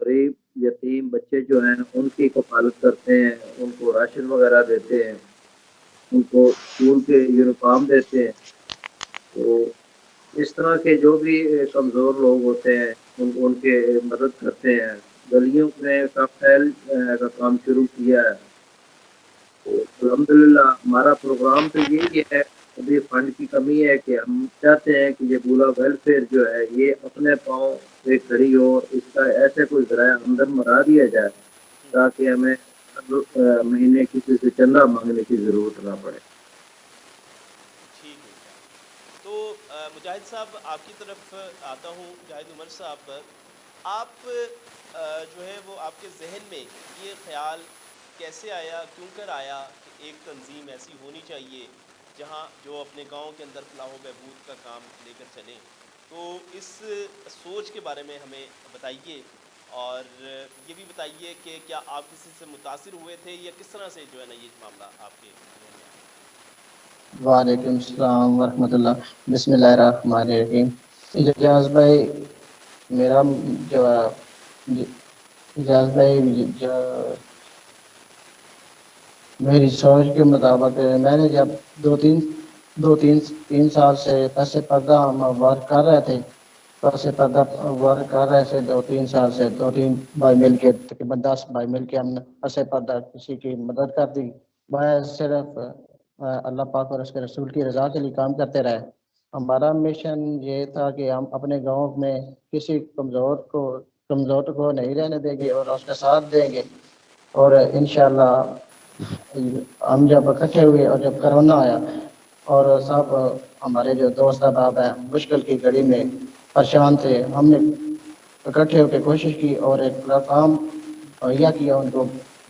غریب یتیم بچے جو ہیں ان کی کفالت کرتے ہیں، ان کو راشن وغیرہ دیتے ہیں، ان کو اسکول کے یونیفارم دیتے ہیں۔ تو اس طرح کے جو بھی کمزور لوگ ہوتے ہیں ان کے مدد کرتے ہیں۔ گلیوں میں کاکٹیل کا کام شروع کیا ہے۔ تو الحمدللہ ہمارا پروگرام تو یہی ہے، ابھی فنڈ کی کمی ہے کہ ہم چاہتے ہیں کہ یہ بولا ویلفیئر جو ہے یہ اپنے پاؤں پہ کھڑی ہو، اس کا ایسے کوئی ذرائع آمدن بنا دیا جائے تاکہ ہمیں ہر مہینے کسی سے چندہ مانگنے کی ضرورت نہ پڑے۔ ٹھیک ہے کیا؟ تو مجاہد صاحب آپ کی طرف آتا ہوں، مجاہد عمر صاحب، آپ جو ہے وہ آپ کے ذہن میں یہ خیال کیسے آیا، کیوں کر آیا کہ ایک تنظیم ایسی ہونی چاہیے جہاں جو اپنے گاؤں کے اندر فلاح و بہبود کا کام لے کر چلیں؟ تو اس سوچ کے بارے میں ہمیں بتائیے، اور یہ بھی بتائیے کہ کیا آپ کسی سے متاثر ہوئے تھے یا کس طرح سے جو ہے نا یہ معاملہ آپ کے ذہن میں آیا؟ وعلیکم السلام ورحمۃ اللہ۔ بسم اللہ الرحمن الرحیم۔ اجاز بھائی، میرا جو اجاز بھائی جو میری سوچ کے مطابق میں نے جب تین سال سے پس پردہ ہم ورک کر رہے تھے، پس پردہ ورک کر رہے تھے 2-3 سال سے، 2-3 بھائی مل کے، تقریباً 10 بھائی مل کے ہم نے پس پردہ کسی کی مدد کر دی۔ میں صرف اللہ پاک اور اس کے رسول کی رضا کے لیے کام کرتے رہے۔ ہمارا مشن یہ تھا کہ ہم اپنے گاؤں میں کسی کمزور کو نہیں رہنے دیں گے اور اس کا ساتھ دیں گے۔ اور انشاءاللہ ہم جب اکٹھے ہوئے اور جب کرونا آیا اور سب ہمارے جو دوست احباب ہیں مشکل کی گھڑی میں پریشان تھے، ہم نے اکٹھے ہو کے کوشش کی اور ایک پلیٹفارم مہیا کیا ان کو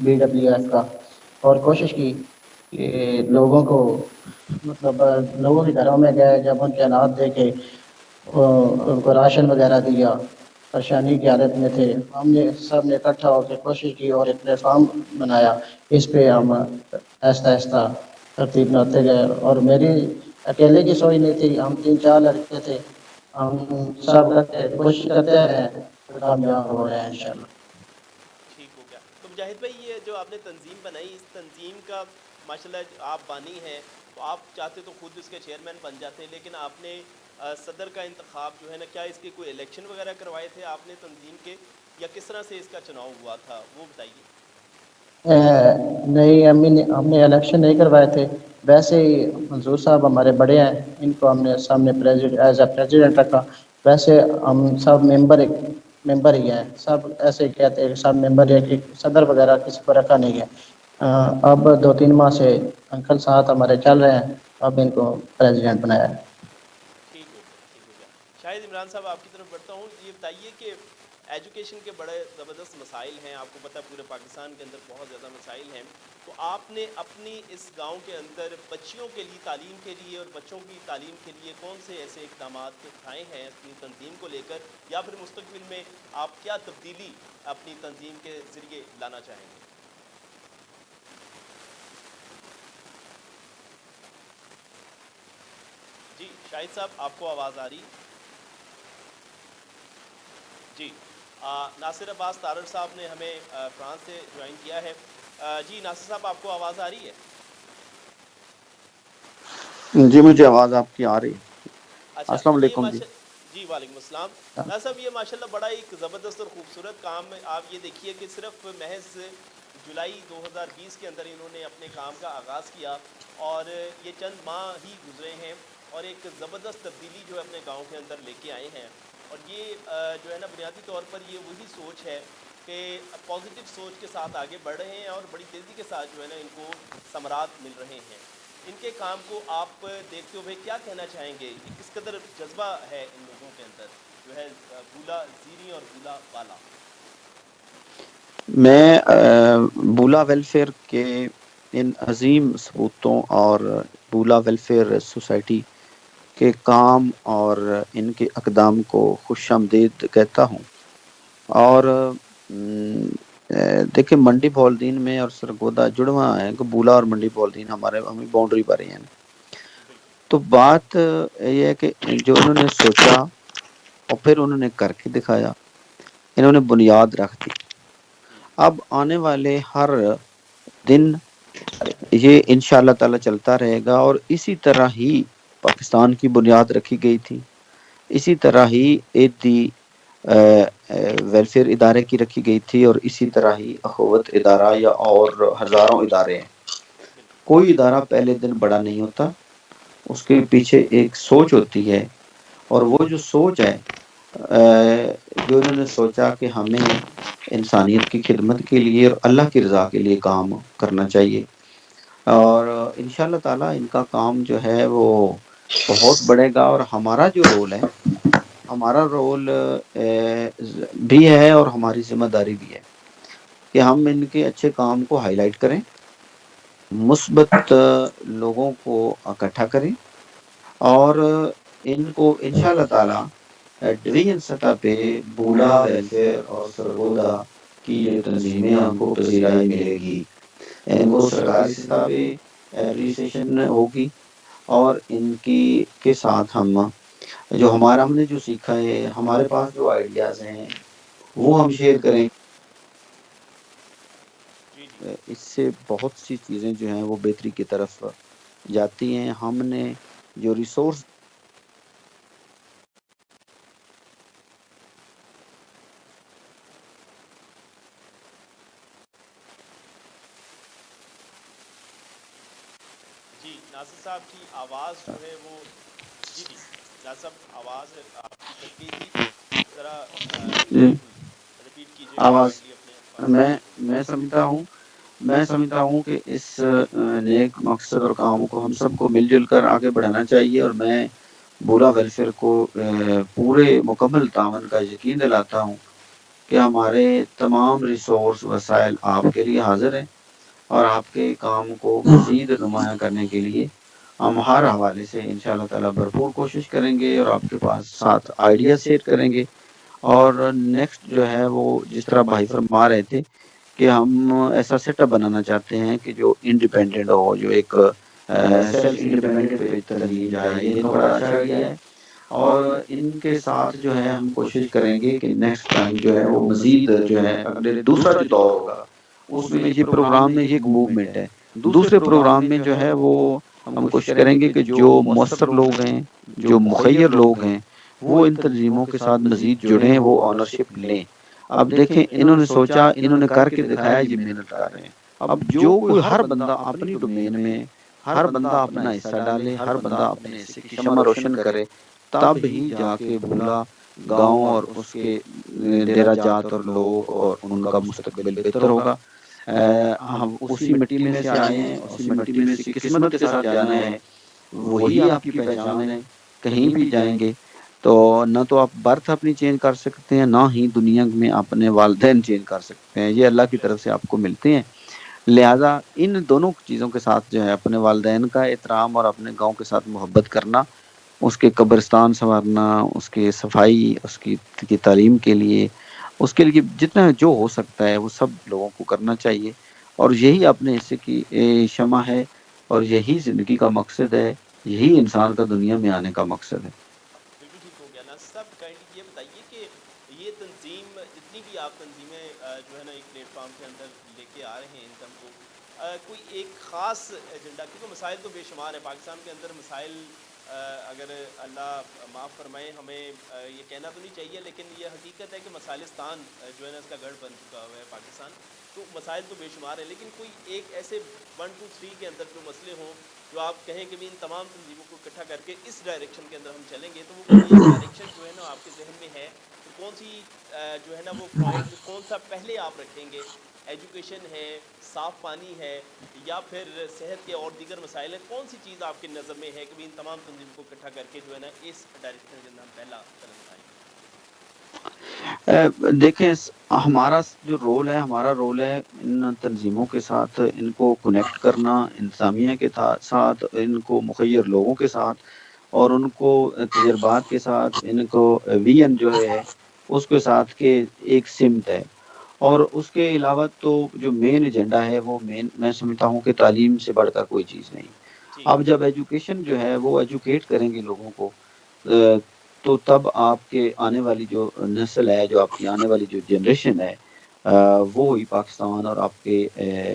BWF کا، اور کوشش کی کہ لوگوں کو مطلب لوگوں کے گھروں میں گئے، جب ان کے حالات دیکھے، ان کو راشن وغیرہ دیا، پریشانی کی حالت میں تھے، ہم نے سب نے اکٹھا ہو کے کوشش کی اور ایک پلیٹ فارم بنایا۔ اس پہ ہم آہستہ آہستہ ترتیب لاتے گئے، اور میری اکیلے کی سوچ نہیں تھی، ہم 3-4 لڑکے تھے، ہم سب اکٹھے کوشش کرتے ہیں، کامیاب ہو رہے ہیں انشاءاللہ۔ ٹھیک ہو گیا۔ تو مجاہد بھائی، یہ جو آپ نے تنظیم بنائی، اس تنظیم کا ماشاءاللہ آپ بانی ہیں، تو آپ چاہتے تو خود اس کے چیئرمین بن جاتے، لیکن آپ نے صدر کا انتخاب جو ہے نا، کیا اس کے کوئی الیکشن وغیرہ کروائے تھے آپ نے تنظیم کے، یا کس طرح سے اس کا چناؤ ہوا تھا، وہ بتائیے۔ نہیں، ہم نے الیکشن نہیں کروائے تھے، ویسے ہی منظور صاحب ہمارے بڑے ہیں، ان کو ہم نے سامنے ایز اے پریزیڈنٹ رکھا۔ ویسے ہم سب ممبر ہی ہیں، سب ایسے کہتے ہیں کہ سب ممبر ہیں، کہ صدر وغیرہ کسی کو رکھا نہیں ہے۔ اب 2-3 ماہ سے انکل ساتھ ہمارے چل رہے ہیں، اب ان کو پریزیڈنٹ بنایا ہے۔ ٹھیک ہو گیا، ٹھیک ہو گیا۔ شاہد عمران صاحب، آپ کی طرف بڑھتا ہوں، یہ بتائیے کہ ایجوکیشن کے بڑے زبردست مسائل ہیں، آپ کو پتہ ہے پورے پاکستان کے اندر بہت زیادہ مسائل ہیں، تو آپ نے اپنی اس گاؤں کے اندر بچیوں کے لیے، تعلیم کے لیے اور بچوں کی تعلیم کے لیے کون سے ایسے اقدامات اٹھائے ہیں اپنی تنظیم کو لے کر، یا پھر مستقبل میں آپ کیا تبدیلی اپنی تنظیم کے ذریعے لانا چاہیں گے؟ جی شاہد صاحب، آپ کو آواز آ رہی؟ جی، ناصر عباس تارڑ صاحب نے ہمیں فرانس سے جوائن کیا ہے۔ جی ناصر صاحب، آپ کو آواز آ رہی ہے؟ جی مجھے آواز آپ کی آ رہی ہے۔ اچھا، السلام یہ علیکم جی۔ جی وعلیکم السلام۔ ناصر صاحب، یہ ماشاءاللہ بڑا ایک زبردست اور خوبصورت کام ہے۔ آپ یہ دیکھیے کہ صرف محض جولائی 2020 کے اندر انہوں نے اپنے کام کا آغاز کیا، اور یہ چند ماہ ہی گزرے ہیں، اور ایک زبردست تبدیلی جو ہے اپنے گاؤں کے اندر لے کے آئے ہیں۔ اور یہ جو ہے نا، بنیادی طور پر یہ وہی سوچ ہے کہ پازیٹیو سوچ کے ساتھ آگے بڑھ رہے ہیں، اور بڑی تیزی کے ساتھ جو ہے نا ان کو ثمرات مل رہے ہیں۔ ان کے کام کو آپ دیکھتے ہوئے کیا کہنا چاہیں گے؟ یہ کس قدر جذبہ ہے ان لوگوں کے اندر، جو ہے بولا زیریں اور بولا بالا؟ میں بولا ویلفیئر کے ان عظیم ثبوتوں اور بولا ویلفیئر سوسائٹی کے کام اور ان کے اقدام کو خوش آمدید کہتا ہوں۔ اور دیکھیں، منڈی بولدین میں اور سرگودا جڑواں ہے کہ بولا اور منڈی بولدین ہمیں باؤنڈری پر ہی ہیں۔ تو بات یہ ہے کہ جو انہوں نے سوچا اور پھر انہوں نے کر کے دکھایا، انہوں نے بنیاد رکھ دی. اب آنے والے ہر دن یہ انشاءاللہ تعالی چلتا رہے گا، اور اسی طرح ہی پاکستان کی بنیاد رکھی گئی تھی، اسی طرح ہی ایدی ویلفیئر ادارے کی رکھی گئی تھی، اور اسی طرح ہی اخوت ادارہ یا اور ہزاروں ادارے ہیں. کوئی ادارہ پہلے دن بڑا نہیں ہوتا، اس کے پیچھے ایک سوچ ہوتی ہے، اور وہ جو سوچ ہے جو انہوں نے سوچا کہ ہمیں انسانیت کی خدمت کے لیے اور اللہ کی رضا کے لیے کام کرنا چاہیے، اور انشاءاللہ تعالی ان کا کام جو ہے وہ بہت بڑھے گا. اور ہمارا جو رول ہے، ہمارا رول بھی ہے اور ہماری ذمہ داری بھی ہے کہ ہم ان کے اچھے کام کو ہائی لائٹ کریں، مثبت لوگوں کو اکٹھا کریں، اور ان کو انشاءاللہ تعالی ڈویژن سطح پہ بولا ویلفیئر اور سرگودا کی جو تنظیمیں ہم کو پذیرائی ملے گی، ان کو سرکاری سطح پہ اپریسیشن ہوگی، اور ان کی کے ساتھ ہم نے جو سیکھا ہے، ہمارے پاس جو آئیڈیاز ہیں وہ ہم شیئر کریں. جی جی اس سے بہت سی چیزیں جو ہیں وہ بہتری کی طرف جاتی ہیں. ہم نے جو ریسورس جی ناصر صاحب کی آواز جو ہے وہ، جی جی ناصر صاحب آواز آپ کی کٹ گئی تھی، ذرا ریپیٹ کیجیے گا آواز کائنڈلی اپنے الفاظ. میں میں سمجھتا ہوں میں سمجھتا ہوں کہ اس نیک مقصد اور کام کو ہم سب کو مل جل کر آگے بڑھانا چاہیے، اور میں بولا ویلفیئر کو پورے مکمل تعاون کا یقین دلاتا ہوں کہ ہمارے تمام ریسورس وسائل آپ کے لیے حاضر ہیں، اور آپ کے کام کو مزید نمایاں کرنے کے لیے ہم ہر حوالے سے انشاءاللہ تعالی بھرپور کوشش کریں گے، اور آپ کے پاس ساتھ آئیڈیا شیئر کریں گے. اور نیکسٹ جو ہے وہ جس طرح بھائی فرما رہے تھے کہ ہم ایسا سیٹ اپ بنانا چاہتے ہیں کہ جو انڈیپینڈنٹ ہو، جو ایک سیلف انڈیپینڈنٹ پہ تنظیم جائے. یہ ان کا بڑا اچھا آئیڈیا ہے، اور ان کے ساتھ جو ہے ہم کوشش کریں گے کہ نیکسٹ ٹائم جو ہے وہ مزید جو ہے اگلے دوسرا جو دور ہوگا اس میں یہ پروگرام میں یہ ایک موومنٹ ہے. دوسرے پروگرام میں جو ہے وہ ہم کوشش کریں گے کہ جو مؤثر لوگ ہیں، جو مخیر لوگ ہیں، وہ ان تنظیموں کے ساتھ مزید جڑیں، وہ آنرشپ لیں. اب دیکھیں انہوں نے سوچا، انہوں نے کر کے دکھایا، یہ محنت کر رہے ہیں. اب جو کوئی ہر بندہ اپنی ڈومین میں ہر بندہ اپنا حصہ ڈالے، ہر بندہ اپنے حصے کی شمع روشن کرے، تب ہی جا کے بھولا گاؤں اور اس کے ڈیرا جات اور لوگ اور ان کا مستقبل بہتر ہوگا. ہم اسی مٹی میں سے آئے ہیں، اسی مٹی میں سے قسمت کے ساتھ جانا ہے، وہی آپ کی پہچان ہے. کہیں بھی جائیں گے تو نہ تو آپ برتھ اپنی چینج کر سکتے ہیں، نہ ہی دنیا میں اپنے والدین چینج کر سکتے ہیں. یہ اللہ کی طرف سے آپ کو ملتے ہیں. لہذا ان دونوں چیزوں کے ساتھ جو ہے اپنے والدین کا احترام اور اپنے گاؤں کے ساتھ محبت کرنا، اس کے قبرستان سنوارنا، اس کے صفائی، اس کی تعلیم کے لیے، اس کے لیے جتنا جو ہو سکتا ہے وہ سب لوگوں کو کرنا چاہیے. اور یہی اپنے حصے کی شمع ہے، اور یہی زندگی کا مقصد ہے، یہی انسان کا دنیا میں آنے کا مقصد ہے. بالکل ٹھیک ہو گیا. ناصر صاحب کائنڈلی یہ بتائیے کہ یہ تنظیم جتنی بھی آپ تنظیمیں جو ہے نا ایک پلیٹ فارم کے اندر لے کے آ رہے ہیں انکم کو، کوئی ایک خاص ایجنڈا، کیونکہ مسائل تو بے شمار ہیں پاکستان کے اندر. مسائل اگر اللہ معاف فرمائے، ہمیں یہ کہنا تو نہیں چاہیے لیکن یہ حقیقت ہے کہ مسائلستان جو ہے نا اس کا گڑھ بن چکا ہوا ہے پاکستان. تو مسائل تو بے شمار ہیں، لیکن کوئی ایک ایسے 1 2 3 کے اندر جو مسئلے ہوں جو آپ کہیں کہ بھی ان تمام تنظیموں کو اکٹھا کر کے اس ڈائریکشن کے اندر ہم چلیں گے، تو وہ کوئی ایک ڈائریکشن جو ہے نا آپ کے ذہن میں ہے تو کون سی جو ہے نا وہ پوائنٹ کون سا پہلے آپ رکھیں گے؟ ایجوکیشن ہے، صاف پانی ہے، یا پھر صحت کے اور دیگر مسائل ہیں؟ کون سی چیز آپ کی نظر میں ہے کہ بھی ان تمام تنظیموں کو اکٹھا کر کے جو ہے نا اس ڈائریکشن کے اندر ہم پہلا قدم اٹھائیں گے؟ دیکھیں ہمارا جو رول ہے، ہمارا رول ہے ان تنظیموں کے ساتھ ان کو کنیکٹ کرنا، انتظامیہ کے ساتھ، ان کو مخیر لوگوں کے ساتھ، اور ان کو تجربات کے ساتھ، ان کو ویژن جو ہے اس کے ساتھ کے ایک سمت ہے. اور اس کے علاوہ تو جو مین ایجنڈا ہے وہ میں سمجھتا ہوں کہ تعلیم سے بڑھ کر کوئی چیز نہیں. ٹھیک اب جب ایجوکیشن جو ہے وہ ایجوکیٹ کریں گے لوگوں کو، تو تب آپ کے آنے والی جو نسل ہے، جو آپ کی آنے والی جو جنریشن ہے، وہ ہی پاکستان اور آپ کے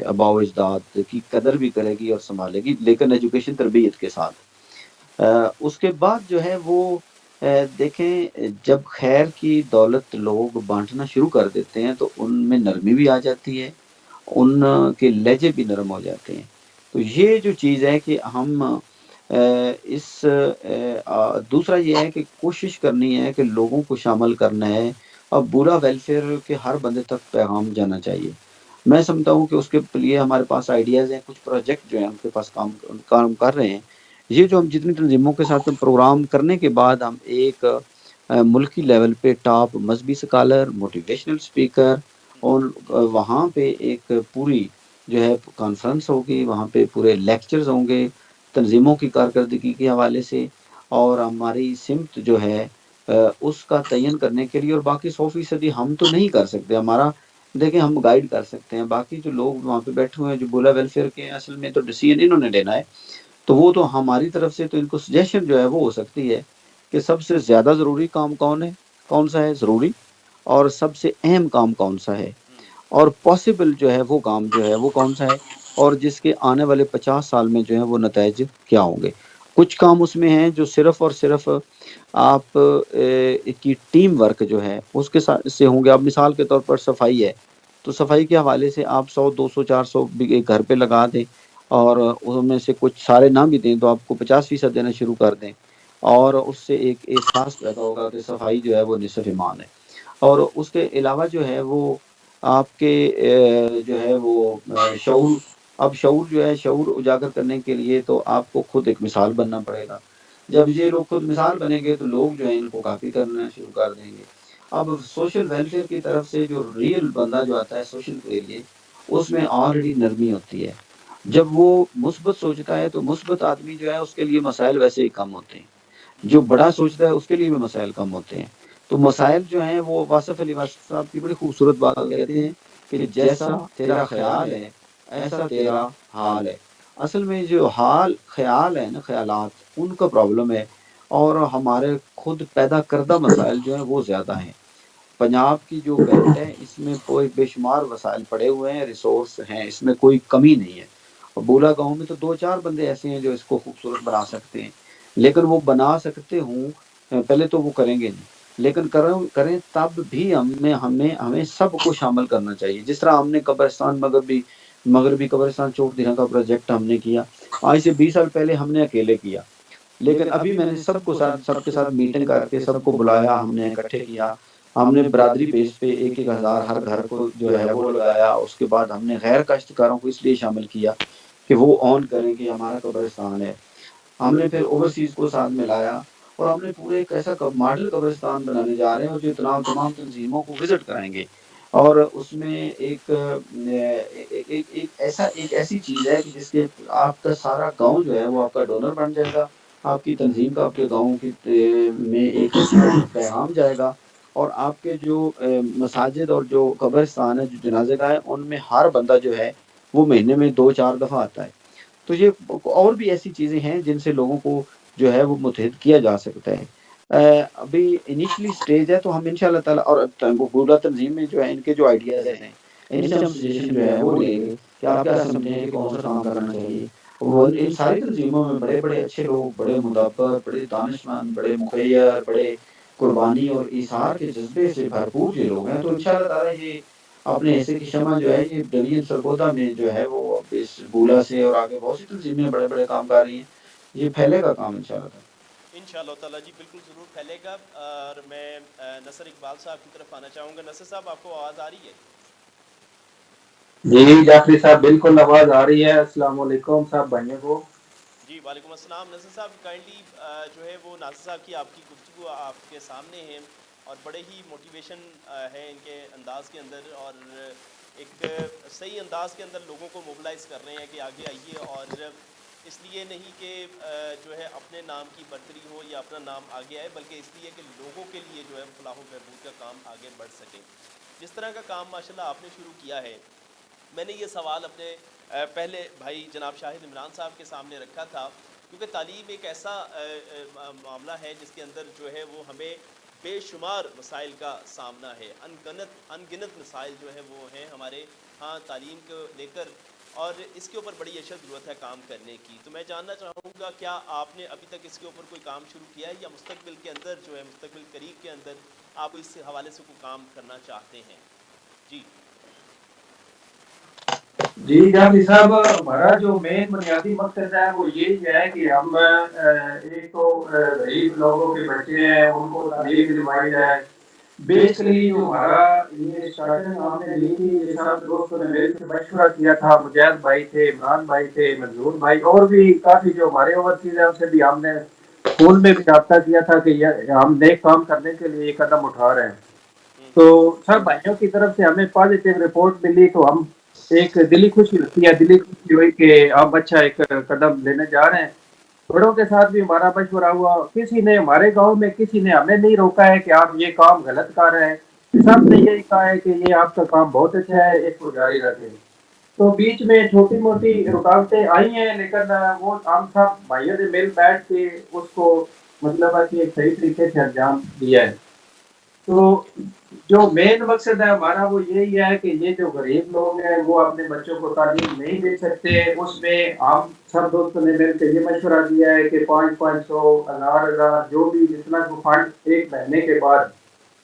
آباء و اجداد کی قدر بھی کرے گی اور سنبھالے گی، لیکن ایجوکیشن تربیت کے ساتھ۔ اس کے بعد جو ہے وہ دیکھیں، جب خیر کی دولت لوگ بانٹنا شروع کر دیتے ہیں تو ان میں نرمی بھی آ جاتی ہے، ان کے لہجے بھی نرم ہو جاتے ہیں۔ تو یہ جو چیز ہے کہ ہم اس دوسرا یہ ہے کہ کوشش کرنی ہے کہ لوگوں کو شامل کرنا ہے، اور بورا ویلفیئر کے ہر بندے تک پیغام جانا چاہیے۔ میں سمجھتا ہوں کہ اس کے لیے ہمارے پاس آئیڈیاز ہیں، کچھ پروجیکٹ جو ہیں ان کے پاس کام کر رہے ہیں۔ یہ جو ہم جتنی تنظیموں کے ساتھ پروگرام کرنے کے بعد ہم ایک ملکی لیول پہ ٹاپ مذہبی سکالر، موٹیویشنل اسپیکر، اور وہاں پہ ایک پوری جو ہے کانفرنس ہوگی، وہاں پہ پورے لیکچرز ہوں گے تنظیموں کی کارکردگی کے حوالے سے، اور ہماری سمت جو ہے اس کا تعین کرنے کے لیے۔ اور باقی 100% ہم تو نہیں کر سکتے، ہمارا دیکھیں ہم گائیڈ کر سکتے ہیں، باقی جو لوگ وہاں پہ بیٹھے ہوئے ہیں جو بولا ویلفیئر کے ہیں، اصل میں تو ڈیسیژن انہوں نے لینا ہے، تو وہ تو ہماری طرف سے تو ان کو سجیشن جو ہے وہ ہو سکتی ہے کہ سب سے زیادہ ضروری کام کون سا ہے ضروری، اور سب سے اہم کام کون سا ہے، اور پاسبل جو ہے وہ کام جو ہے وہ کون سا ہے، اور جس کے آنے والے 50 سال میں جو ہے وہ نتائج کیا ہوں گے۔ کچھ کام اس میں ہیں جو صرف اور صرف آپ کی ٹیم ورک جو ہے اس کے سے ہوں گے۔ اب مثال کے طور پر صفائی ہے، تو صفائی کے حوالے سے آپ 100 200 400 بھی ایک گھر پہ لگا دیں، اور ان میں سے کچھ سارے نہ بھی دیں تو آپ کو 50% دینا شروع کر دیں، اور اس سے ایک احساس پیدا ہوگا کہ صفائی جو ہے وہ نصف ایمان ہے۔ اور اس کے علاوہ جو ہے وہ آپ کے جو ہے وہ شعور، اب شعور جو ہے، شعور اجاگر کرنے کے لیے تو آپ کو خود ایک مثال بننا پڑے گا۔ جب یہ لوگ خود مثال بنیں گے تو لوگ جو ہیں ان کو کاپی کرنا شروع کر دیں گے۔ اب سوشل ویلفیئر کی طرف سے جو ریئل بندہ جو آتا ہے سوشل کے لیے، اس میں آلریڈی نرمی ہوتی ہے۔ جب وہ مثبت سوچتا ہے تو مثبت آدمی جو ہے اس کے لیے مسائل ویسے ہی کم ہوتے ہیں، جو بڑا سوچتا ہے اس کے لیے بھی مسائل کم ہوتے ہیں۔ تو مسائل جو ہیں وہ واصف علی واصف صاحب کی بڑی خوبصورت بات کہتے ہیں کہ جیسا تیرا خیال ہے ایسا تیرا حال ہے۔ اصل میں جو خیال ہے نا، خیالات ان کا پرابلم ہے، اور ہمارے خود پیدا کردہ مسائل جو ہیں وہ زیادہ ہیں۔ پنجاب کی جو بیلٹ ہے اس میں کوئی بے شمار وسائل پڑے ہوئے ہیں، ریسورس ہیں، اس میں کوئی کمی نہیں ہے۔ اور بولا گاؤں میں تو 2 4 بندے ایسے ہیں جو اس کو خوبصورت بنا سکتے ہیں، لیکن وہ بنا سکتے ہوں پہلے تو وہ کریں گے نہیں، لیکن کریں تب بھی ہمیں سب کو شامل کرنا چاہیے۔ جس طرح ہم نے قبرستان مغربی قبرستان چوک دینا کا پروجیکٹ ہم نے کیا، آج سے 20 سال پہلے ہم نے اکیلے کیا، لیکن ابھی میں نے سب کے ساتھ میٹنگ کر کے سب کو بلایا، ہم نے اکٹھے کیا، ہم نے برادری بیس پہ 1,000 ہر گھر کو جو ہے وہ لگایا۔ اس کے بعد ہم نے غیر کاشتکاروں کو اس لیے شامل کیا کہ وہ آن کریں کہ ہمارا قبرستان ہے۔ ہم نے پھر اوورسیز کو ساتھ میں لایا، اور ہم نے پورے ایک ایسا ماڈل قبرستان بنانے جا رہے ہیں اور جو تمام تنظیموں کو وزٹ کرائیں گے، اور اس میں ایک ایسی چیز ہے کہ جس کے آپ کا سارا گاؤں جو ہے وہ آپ کا ڈونر بن جائے گا، آپ کی تنظیم کا آپ کے گاؤں کی میں ایک پیغام جائے گا، اور آپ کے جو مساجد اور جو قبرستان ہے جو جنازے گاہ ہے ان میں ہر بندہ جو ہے وہ مہینے میں 2 4 دفعہ آتا ہے۔ تو یہ اور بھی ایسی چیزیں ہیں جن سے لوگوں کو جو ہے وہ متحد کیا جا سکتا ہے۔ ابھی انیشلی سٹیج ہے، تو ہم انشاءاللہ تعالی اور بولا تنظیم میں جو ہے ان کے جو آئیڈیاز ہیں ان سے ہم سجیشن جو ہے وہ لیں گے کہ آپ کیا سمجھیں ہیں کہ کون سا کام کرنا چاہیے۔ وہ ان ساری تنظیموں میں بڑے بڑے اچھے لوگ، بڑے مدبر، بڑے دانشمند، بڑے مخیر، بڑے قربانی اور ایثار کے جذبے سے بھرپور یہ لوگ ہیں۔ تو انشاءاللہ تعالی یہ اپنے حصے کی شمع جو ہے یہ ڈویژن سرگودا میں جو ہے وہ اس بولا سے اور آگے بہت سی تنظیمیں بڑے بڑے کام کر رہی ہیں، یہ پھیلے گا کام انشاءاللہ تعالی۔ انشاءاللہ تعالیٰ جی بالکل ضرور پھیلے گا۔ اور میں نصر اقبال صاحب کی طرف آنا چاہوں گا۔ نصر صاحب آپ کو آواز آ رہی ہے؟ جی جعفری صاحب بالکل آواز آ رہی ہے۔ السلام علیکم صاحب بھائیوں کو۔ جی وعلیکم السلام۔ نصر صاحب کائنڈلی جو ہے وہ ناصر صاحب کی آپ کی گفتگو آپ کے سامنے ہے، اور بڑے ہی موٹیویشن ہے ان کے انداز کے اندر، اور ایک صحیح انداز کے اندر لوگوں کو موبلائز کر رہے ہیں کہ آگے آئیے، اور اس لیے نہیں کہ جو ہے اپنے نام کی برتری ہو یا اپنا نام آگے آئے، بلکہ اس لیے کہ لوگوں کے لیے جو ہے فلاح و بہبود کا کام آگے بڑھ سکے۔ جس طرح کا کام ماشاءاللہ آپ نے شروع کیا ہے، میں نے یہ سوال اپنے پہلے بھائی جناب شاہد عمران صاحب کے سامنے رکھا تھا کیونکہ تعلیم ایک ایسا معاملہ ہے جس کے اندر جو ہے وہ ہمیں بے شمار مسائل کا سامنا ہے، انگنت مسائل جو ہیں وہ ہیں ہمارے ہاں تعلیم کو لے کر، اور اس کے اوپر بڑی اشد ضرورت ہے کام کرنے کی. تو میں جاننا چاہوں گا کیا آپ نے ابھی تک اس کے اوپر کوئی کام شروع کیا ہے، یا مستقبل کے اندر جو ہے مستقبل قریب کے اندر آپ اس حوالے سے کوئی کام کرنا چاہتے ہیں؟ جی جی جاوید صاحب، ہمارا جو مین بنیادی مقصد ہے وہ یہی ہے کہ ہم ایک تو غریب لوگوں کے بچے ہیں ان کو تعلیم دلوائی جائے. بیسکلی جو ہمارا یہ اسٹارٹنگ ہم نے لی تھی، یہ سب دوستوں نے مل کے مشورہ کیا تھا. مجاہد بھائی تھے، عمران بھائی تھے، منظور بھائی، اور بھی کافی جو ہمارے اوورسیز ہیں ان سے بھی ہم نے اسکول میں بھی رابطہ کیا تھا کہ ہم نیک کام کرنے کے لیے یہ قدم اٹھا رہے ہیں. تو سب بھائیوں کی طرف سے ہمیں پازیٹیو رپورٹ ملی، تو ہم ایک دلی خوشی ہوتی ہے، دلی خوشی ہوئی کہ آپ اچھا ایک قدم لینے جا رہے ہیں. بڑوں کے ساتھ بھی ہمارا مشورہ ہوا، کسی نے ہمارے گاؤں میں کسی نے ہمیں نہیں روکا ہے کہ آپ یہ کام غلط کر رہے ہیں، سب نے یہی کہا ہے کہ یہ آپ کا کام بہت اچھا ہے، اس کو جاری رکھیں. تو بیچ میں چھوٹی موٹی رکاوٹیں آئی ہیں، لیکن وہ ہم سب بھائیوں نے مل بیٹھ کے اس کو مطلب ہے کہ ایک صحیح طریقے سے انجام دیا ہے. تو جو مین مقصد ہے ہمارا وہ یہی ہے کہ یہ جو غریب لوگ ہیں وہ اپنے بچوں کو تعلیم نہیں دے سکتے. اس میں ہم سب دوستوں نے مل کے یہ مشورہ دیا ہے کہ 500 1000 جو بھی جتنا فنڈ ایک مہینے کے بعد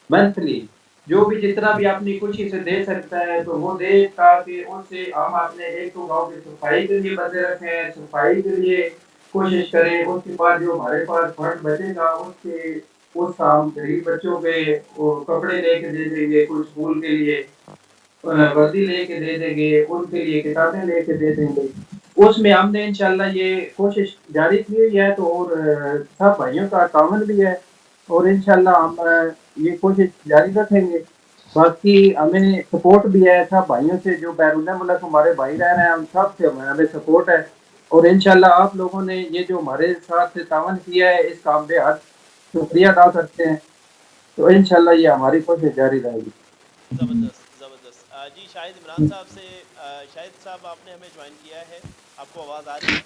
منتھلی جو بھی جتنا بھی اپنی خوشی سے دے سکتا ہے تو وہ دے، تاکہ ان سے ہم اپنے ایک تو گاؤں کی صفائی کے لیے بندے رکھیں، صفائی کے لیے کوشش کریں. اس کے بعد جو ہمارے پاس فنڈ بچے گا اس کا ہم غریب بچوں کے وہ کپڑے لے کے دے دیں گے، کوئی اسکول کے لیے وردی لے کے دے دیں گے، ان کے لیے کتابیں لے کے دے دیں گے. اس میں ہم نے انشاءاللہ یہ کوشش جاری کی ہوئی ہے، تو اور سب بھائیوں کا تعاون بھی ہے، اور انشاءاللہ ہم یہ کوشش جاری رکھیں گے. باقی ہمیں سپورٹ بھی ہے سب بھائیوں سے، جو بیرون ملک ہمارے بھائی رہ رہے ہیں ان سب سے ہمیں سپورٹ ہے. اور انشاءاللہ آپ لوگوں نے یہ جو ہمارے ساتھ تعاون کیا ہے اس کا ہم بے حد شکریہ ادا کرتے ہیں. تو انشاءاللہ یہ ہماری کوشش جاری رہے گی. زبردست زبردست. جی شاہد عمران صاحب سے، شاہد صاحب آپ نے ہمیں جوائن کیا ہے، آپ کو آواز آ رہی ہے؟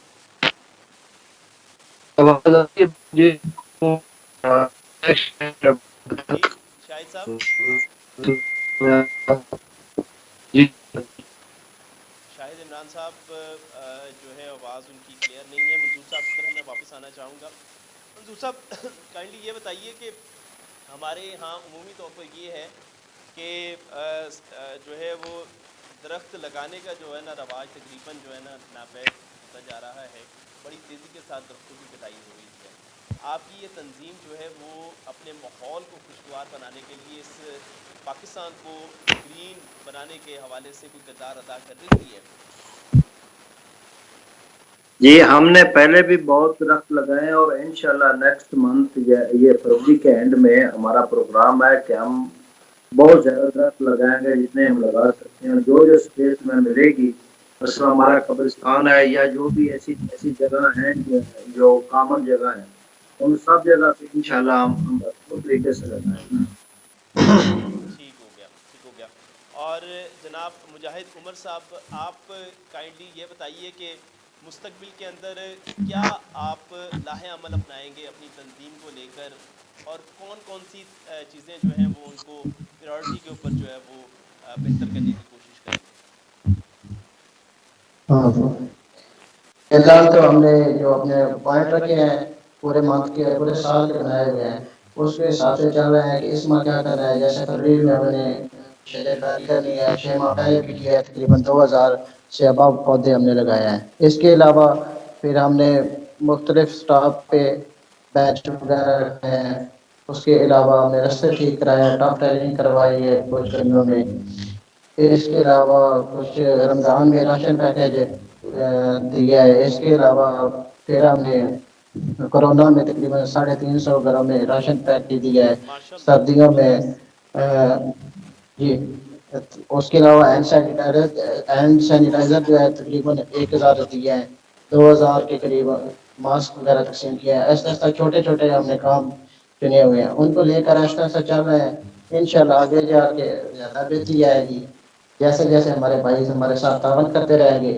جی جی شاہد صاحب، شاہد عمران صاحب جو ہے آواز ان کی کلیئر نہیں ہے. منظور صاحب کی طرف میں واپس آنا چاہوں گا. منظور صاحب کائنڈلی یہ بتائیے کہ ہمارے یہاں عمومی طور پر یہ ہے کہ جو ہے وہ درخت لگانے کا جو ہے نا رواج تقریباً جو ہے نا ناپید ہوتا جا رہا ہے. بڑی تیزی کے ساتھ درختوں کی کٹائی ہو رہی ہے. آپ کی یہ تنظیم جو ہے وہ اپنے ماحول کو خوشگوار بنانے کے لیے اس پاکستان کو گرین بنانے کے حوالے سے کوئی کردار ادا کر رہی ہے؟ جی ہم نے پہلے بھی بہت درخت لگائے ہیں، اور انشاءاللہ نیکسٹ منتھ یہ فروری کے اینڈ میں ہمارا پروگرام ہے کہ ہم بہت زیادہ درخت لگائیں گے جتنے ہم لگا سکتے ہیں. جو جو اسپیس میں ملے گی، مثلا ہمارا قبرستان ہے یا جو بھی ایسی ایسی جگہ ہیں جو کامن جگہ ہیں، ان سب جگہ پہ انشاءاللہ ہم بہتر طریقے سے لگائیں گے. ٹھیک ہو گیا، ٹھیک ہو گیا. اور جناب مجاہد عمر صاحب، آپ کائنڈلی یہ بتائیے کہ مستقبل کے اندر کیا آپ لاہ عمل اپنائیں گے اپنی تنظیم کو لے کر، اور کون کون سی چیزیں جو ہیں وہ ان کو پریورٹی کے اوپر جو ہے وہ بہتر کرنے کی کوشش کریں گے؟ ہاں فی الحال تو ہم نے جو اپنے پوائنٹ رکھے ہیں پورے منتھ کے پورے سال کے بنائے ہوئے ہیں، اس کے حساب سے چل رہے ہیں کہ اس ماہ کیا کرنا ہے. جیسے فروری میں ہم نے شجرکاری کرنی ہے، 6 ماہ پہلے بھی کیا ہے، تقریباً 2000 سے اباب پودے ہم نے لگائے ہیں. اس کے علاوہ پھر ہم نے مختلف سٹاپ پہ بیچ وغیرہ رکھے ہیں. اس کے علاوہ ہم نے رستے ٹھیک کرائے ہیں، ٹاپ ٹائلنگ کروائی ہے کچھ گلیوں میں. اس کے علاوہ کچھ رمضان میں راشن پیکیج دیا ہے. اس کے علاوہ پھر ہم نے کورونا میں تقریباً 350 گھروں میں راشن پیک دیا ہے. ماشاء اللہ. سردیوں میں جی اس کے علاوہ ہینڈ سینیٹائزر جو ہے تقریباً 1000 دیا ہے. 2000 کے قریب ماسک وغیرہ تقسیم کیا ہے. ایسا ایسا چھوٹے چھوٹے ہم نے کام چنے ہوئے ہیں، ان کو لے کر ایسا ایسا چل رہے ہیں. انشاءاللہ آگے جا کے زیادہ بہتری آئے گی جیسے جیسے ہمارے بھائی ہمارے ساتھ تعاون کرتے رہیں گے.